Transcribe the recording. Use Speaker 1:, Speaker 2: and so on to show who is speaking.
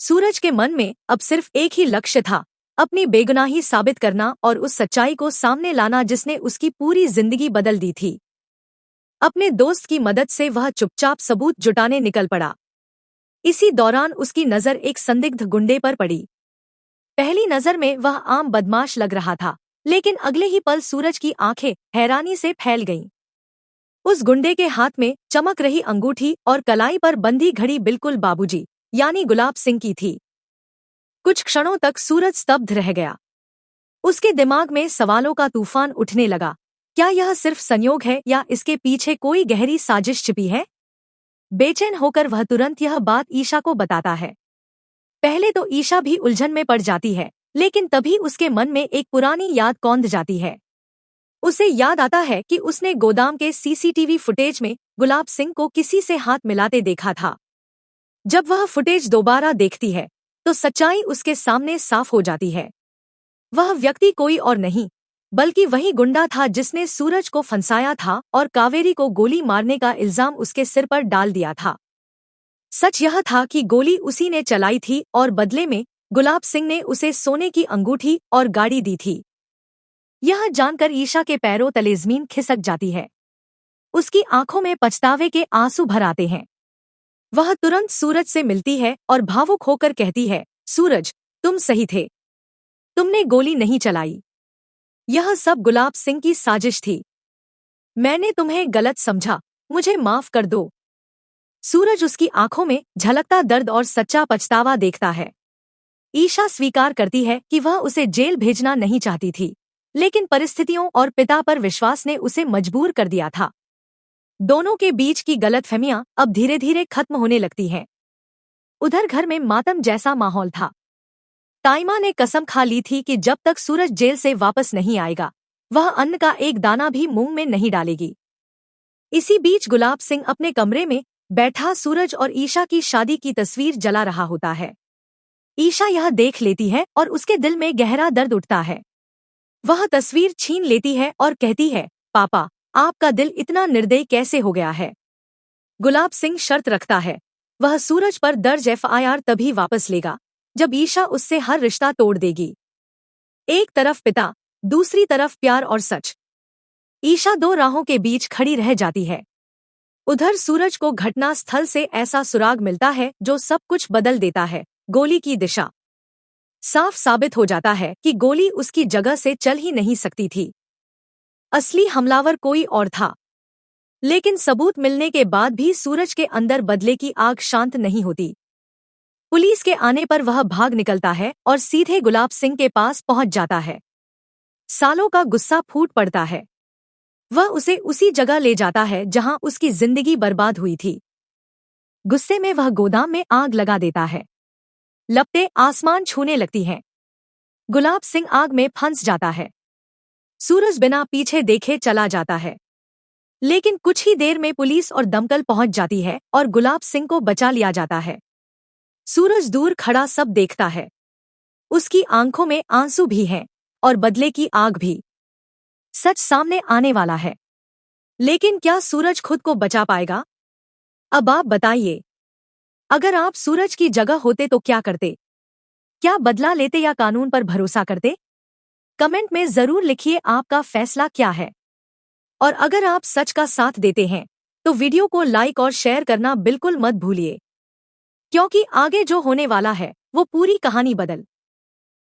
Speaker 1: सूरज के मन में अब सिर्फ एक ही लक्ष्य था, अपनी बेगुनाही साबित करना और उस सच्चाई को सामने लाना जिसने उसकी पूरी जिंदगी बदल दी थी। अपने दोस्त की मदद से वह चुपचाप सबूत जुटाने निकल पड़ा। इसी दौरान उसकी नज़र एक संदिग्ध गुंडे पर पड़ी। पहली नज़र में वह आम बदमाश लग रहा था, लेकिन अगले ही पल सूरज की आंखें हैरानी से फैल गईं। उस गुंडे के हाथ में चमक रही अंगूठी और कलाई पर बंधी घड़ी बिल्कुल बाबूजी यानी गुलाब सिंह की थी। कुछ क्षणों तक सूरज स्तब्ध रह गया। उसके दिमाग में सवालों का तूफान उठने लगा। क्या यह सिर्फ संयोग है या इसके पीछे कोई गहरी साजिश छिपी है? बेचैन होकर वह तुरंत यह बात ईशा को बताता है। पहले तो ईशा भी उलझन में पड़ जाती है, लेकिन तभी उसके मन में एक पुरानी याद कौंध जाती है। उसे याद आता है कि उसने गोदाम के सीसीटीवी फुटेज में गुलाब सिंह को किसी से हाथ मिलाते देखा था। जब वह फुटेज दोबारा देखती है तो सच्चाई उसके सामने साफ हो जाती है। वह व्यक्ति कोई और नहीं बल्कि वही गुंडा था जिसने सूरज को फंसाया था और कावेरी को गोली मारने का इल्जाम उसके सिर पर डाल दिया था। सच यह था कि गोली उसी ने चलाई थी और बदले में गुलाब सिंह ने उसे सोने की अंगूठी और गाड़ी दी थी। यह जानकर ईशा के पैरों तले ज़मीन खिसक जाती है। उसकी आंखों में पछतावे के आंसू भर आते हैं। वह तुरंत सूरज से मिलती है और भावुक होकर कहती है, सूरज, तुम सही थे। तुमने गोली नहीं चलाई। यह सब गुलाब सिंह की साजिश थी। मैंने तुम्हें गलत समझा, मुझे माफ कर दो। सूरज उसकी आंखों में झलकता दर्द और सच्चा पछतावा देखता है। ईशा स्वीकार करती है कि वह उसे जेल भेजना नहीं चाहती थी, लेकिन परिस्थितियों और पिता पर विश्वास ने उसे मजबूर कर दिया था। दोनों के बीच की गलतफहमियां अब धीरे धीरे खत्म होने लगती हैं। उधर घर में मातम जैसा माहौल था। ताइमा ने कसम खा ली थी कि जब तक सूरज जेल से वापस नहीं आएगा, वह अन्न का एक दाना भी मुंह में नहीं डालेगी। इसी बीच गुलाब सिंह अपने कमरे में बैठा सूरज और ईशा की शादी की तस्वीर जला रहा होता है। ईशा यह देख लेती है और उसके दिल में गहरा दर्द उठता है। वह तस्वीर छीन लेती है और कहती है, पापा, आपका दिल इतना निर्दयी कैसे हो गया है? गुलाब सिंह शर्त रखता है, वह सूरज पर दर्ज एफआईआर तभी वापस लेगा जब ईशा उससे हर रिश्ता तोड़ देगी। एक तरफ पिता, दूसरी तरफ प्यार और सच। ईशा दो राहों के बीच खड़ी रह जाती है। उधर सूरज को घटना स्थल से ऐसा सुराग मिलता है जो सब कुछ बदल देता है। गोली की दिशा। साफ साबित हो जाता है कि गोली उसकी जगह से चल ही नहीं सकती थी। असली हमलावर कोई और था। लेकिन सबूत मिलने के बाद भी सूरज के अंदर बदले की आग शांत नहीं होती। पुलिस के आने पर वह भाग निकलता है और सीधे गुलाब सिंह के पास पहुंच जाता है। सालों का गुस्सा फूट पड़ता है। वह उसे उसी जगह ले जाता है जहां उसकी जिंदगी बर्बाद हुई थी। गुस्से में वह गोदाम में आग लगा देता है। लपटें आसमान छूने लगती हैं। गुलाब सिंह आग में फंस जाता है। सूरज बिना पीछे देखे चला जाता है। लेकिन कुछ ही देर में पुलिस और दमकल पहुंच जाती है और गुलाब सिंह को बचा लिया जाता है। सूरज दूर खड़ा सब देखता है। उसकी आंखों में आंसू भी हैं और बदले की आग भी। सच सामने आने वाला है। लेकिन क्या सूरज खुद को बचा पाएगा? अब आप बताइए, अगर आप सूरज की जगह होते तो क्या करते? क्या बदला लेते या कानून पर भरोसा करते? कमेंट में जरूर लिखिए आपका फैसला क्या है। और अगर आप सच का साथ देते हैं तो वीडियो को लाइक और शेयर करना बिल्कुल मत भूलिए, क्योंकि आगे जो होने वाला है वो पूरी कहानी बदल